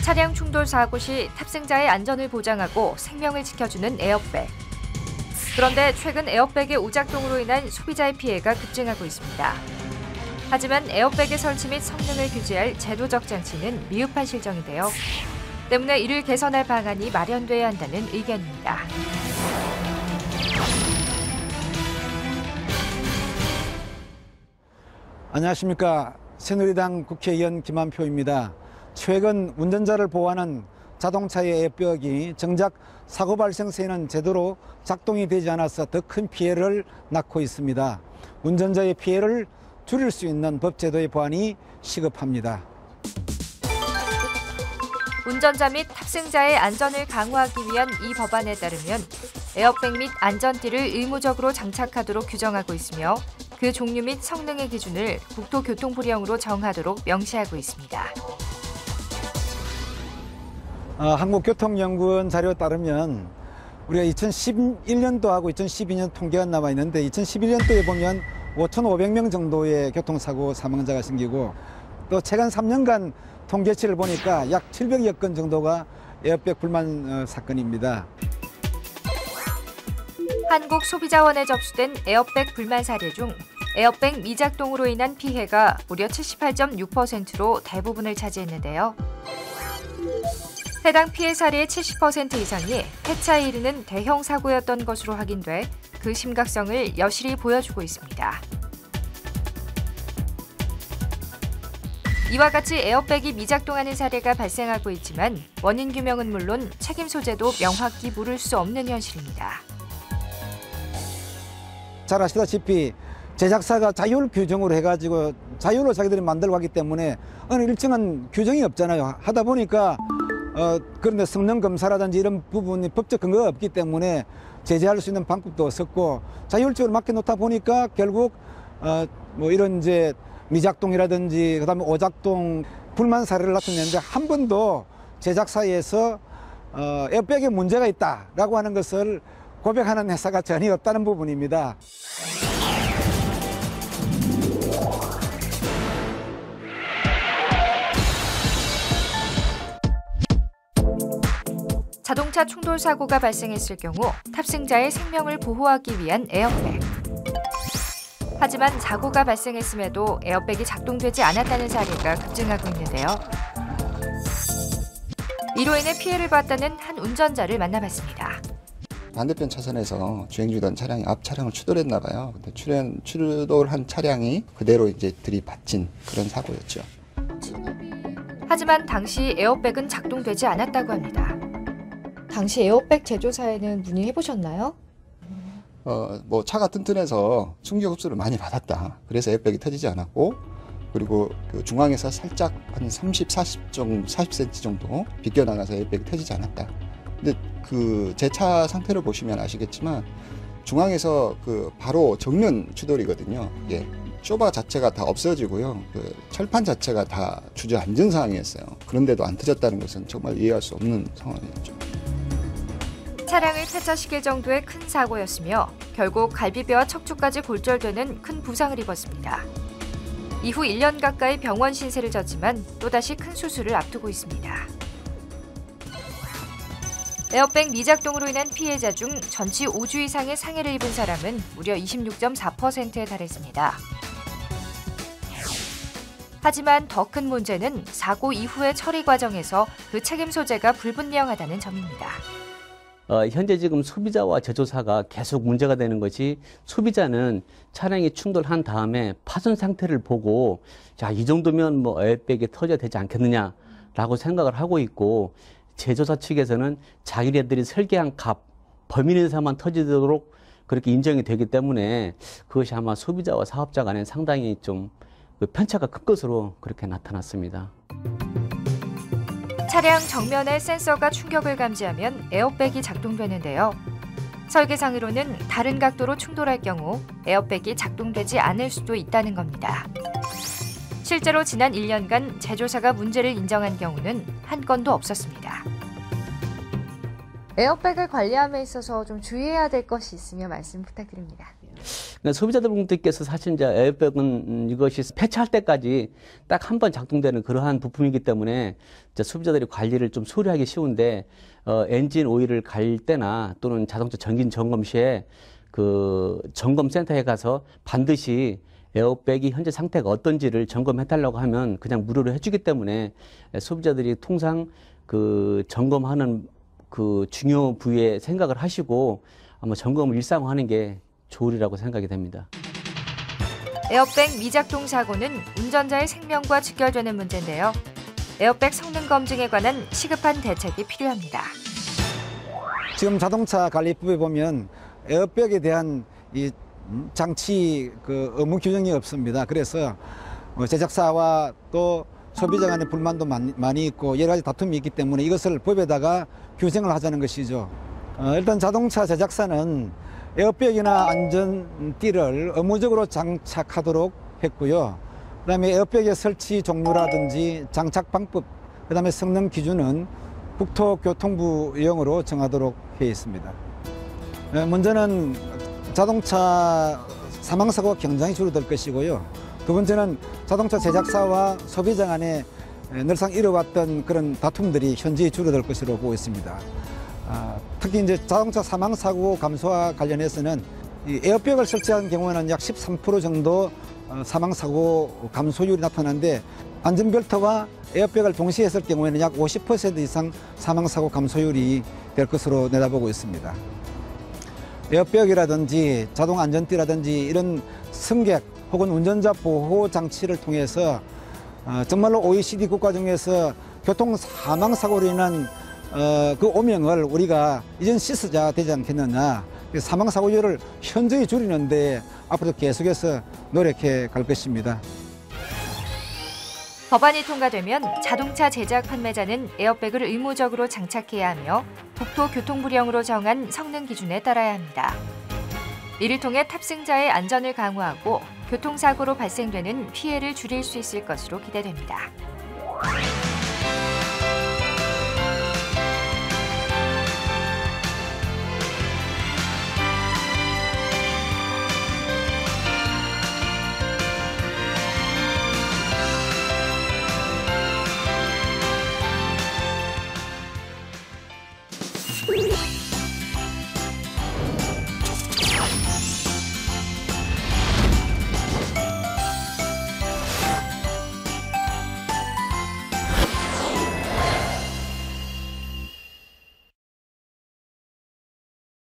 차량 충돌 사고 시 탑승자의 안전을 보장하고 생명을 지켜주는 에어백. 그런데 최근 에어백의 오작동으로 인한 소비자의 피해가 급증하고 있습니다. 하지만 에어백의 설치 및 성능을 규제할 제도적 장치는 미흡한 실정인데요. 때문에 이를 개선할 방안이 마련돼야 한다는 의견입니다. 안녕하십니까. 새누리당 국회의원 김한표입니다. 최근 운전자를 보호하는 자동차의 에어백이 정작 사고 발생 시에는 제대로 작동이 되지 않아서 더 큰 피해를 낳고 있습니다. 운전자의 피해를 줄일 수 있는 법제도의 보완이 시급합니다. 운전자 및 탑승자의 안전을 강화하기 위한 이 법안에 따르면 에어백 및 안전띠를 의무적으로 장착하도록 규정하고 있으며 그 종류 및 성능의 기준을 국토교통부령으로 정하도록 명시하고 있습니다. 한국교통연구원 자료에 따르면 우리가 2011년도하고 2012년 통계가 나와 있는데 2011년도에 보면 5,500명 정도의 교통사고 사망자가 생기고 또 최근 3년간 통계치를 보니까 약 700여 건 정도가 에어백 불만 사건입니다. 한국소비자원에 접수된 에어백 불만 사례 중 에어백 미작동으로 인한 피해가 무려 78.6%로 대부분을 차지했는데요. 해당 피해 사례의 70% 이상이 폐차에 이르는 대형 사고였던 것으로 확인돼 그 심각성을 여실히 보여주고 있습니다. 이와 같이 에어백이 미작동하는 사례가 발생하고 있지만 원인 규명은 물론 책임 소재도 명확히 물을 수 없는 현실입니다. 잘 아시다시피 제작사가 자율 규정으로 해가지고 자율로 자기들이 만들고 하기 때문에 어느 일정한 규정이 없잖아요. 하다 보니까 그런데 성능 검사라든지 이런 부분이 법적 근거가 없기 때문에 제재할 수 있는 방법도 없었고 자율적으로 맡겨놓다 보니까 결국 뭐 이런 이제 미작동이라든지 그다음에 오작동 불만 사례를 나타내는데 한 번도 제작사에서 에어백에 문제가 있다라고 하는 것을 고백하는 회사가 전혀 없다는 부분입니다. 자동차 충돌 사고가 발생했을 경우 탑승자의 생명을 보호하기 위한 에어백. 하지만 사고가 발생했음에도 에어백이 작동되지 않았다는 사례가 급증하고 있는데요. 이로 인해 피해를 봤다는 한 운전자를 만나봤습니다. 반대편 차선에서 주행 중이던 차량이 앞 차량을 추돌했나 봐요. 근데 추돌한 차량이 그대로 이제 들이받친 그런 사고였죠. 하지만 당시 에어백은 작동되지 않았다고 합니다. 당시 에어백 제조사에는 문의해 보셨나요? 뭐 차가 튼튼해서 충격 흡수를 많이 받았다. 그래서 에어백이 터지지 않았고, 그리고 그 중앙에서 살짝 한 40cm 정도 비껴나가서 에어백이 터지지 않았다. 근데 그 제 차 상태를 보시면 아시겠지만 중앙에서 그 바로 정면 추돌이거든요. 이게 쇼바 자체가 다 없어지고요. 그 철판 자체가 다 주저앉은 상황이었어요. 그런데도 안 터졌다는 것은 정말 이해할 수 없는 상황이었죠. 차량을 폐차시킬 정도의 큰 사고였으며 결국 갈비뼈와 척추까지 골절되는 큰 부상을 입었습니다. 이후 1년 가까이 병원 신세를 졌지만 또다시 큰 수술을 앞두고 있습니다. 에어백 미작동으로 인한 피해자 중 전치 5주 이상의 상해를 입은 사람은 무려 26.4%에 달했습니다. 하지만 더 큰 문제는 사고 이후의 처리 과정에서 그 책임 소재가 불분명하다는 점입니다. 현재 지금 소비자와 제조사가 계속 문제가 되는 것이, 소비자는 차량이 충돌한 다음에 파손 상태를 보고 자, 이 정도면 뭐 에어백이 터져야 되지 않겠느냐라고 생각을 하고 있고, 제조사 측에서는 자기네들이 설계한 값, 범위 내에서만 터지도록 그렇게 인정이 되기 때문에 그것이 아마 소비자와 사업자 간에 상당히 좀 편차가 큰 것으로 그렇게 나타났습니다. 차량 정면에 센서가 충격을 감지하면 에어백이 작동되는데요. 설계상으로는 다른 각도로 충돌할 경우 에어백이 작동되지 않을 수도 있다는 겁니다. 실제로 지난 1년간 제조사가 문제를 인정한 경우는 한 건도 없었습니다. 에어백을 관리함에 있어서 좀 주의해야 될 것이 있으면 말씀 부탁드립니다. 그러니까 소비자분들께서 사실 이제 에어백은 이것이 폐차할 때까지 딱 한 번 작동되는 그러한 부품이기 때문에 이제 소비자들이 관리를 좀 소홀하기 쉬운데 엔진 오일을 갈 때나 또는 자동차 정기 점검 시에 그 점검센터에 가서 반드시 에어백이 현재 상태가 어떤지를 점검해달라고 하면 그냥 무료로 해주기 때문에 소비자들이 통상 그 점검하는 그 중요 부위에 생각을 하시고 아마 점검을 일상화하는 게 좋으리라고 생각이 됩니다. 에어백 미작동 사고는 운전자의 생명과 직결되는 문제인데요. 에어백 성능 검증에 관한 시급한 대책이 필요합니다. 지금 자동차 관리법에 보면 에어백에 대한 이 장치 그 의무 규정이 없습니다. 그래서 제작사와 또 소비자 간의 불만도 많이 있고 여러 가지 다툼이 있기 때문에 이것을 법에다가 규정을 하자는 것이죠. 일단 자동차 제작사는 에어백이나 안전띠를 의무적으로 장착하도록 했고요. 그다음에 에어백의 설치 종류라든지 장착 방법, 그다음에 성능 기준은 국토교통부령으로 정하도록 해 있습니다. 먼저는 자동차 사망사고가 굉장히 줄어들 것이고요. 두 번째는 자동차 제작사와 소비자 간에 늘상 이뤄왔던 그런 다툼들이 현저히 줄어들 것으로 보고 있습니다. 특히 이제 자동차 사망사고 감소와 관련해서는 이 에어백을 설치한 경우에는 약 13% 정도 사망사고 감소율이 나타나는데 안전벨트와 에어백을 동시에 했을 경우에는 약 50% 이상 사망사고 감소율이 될 것으로 내다보고 있습니다. 에어백이라든지 자동 안전띠라든지 이런 승객 혹은 운전자 보호 장치를 통해서 정말로 OECD 국가 중에서 교통 사망 사고로 인한 그 오명을 우리가 이전 씻어야 되지 않겠느냐. 사망 사고율을 현저히 줄이는데 앞으로 계속해서 노력해 갈 것입니다. 법안이 통과되면 자동차 제작 판매자는 에어백을 의무적으로 장착해야 하며 국토교통부령으로 정한 성능 기준에 따라야 합니다. 이를 통해 탑승자의 안전을 강화하고 교통사고로 발생되는 피해를 줄일 수 있을 것으로 기대됩니다.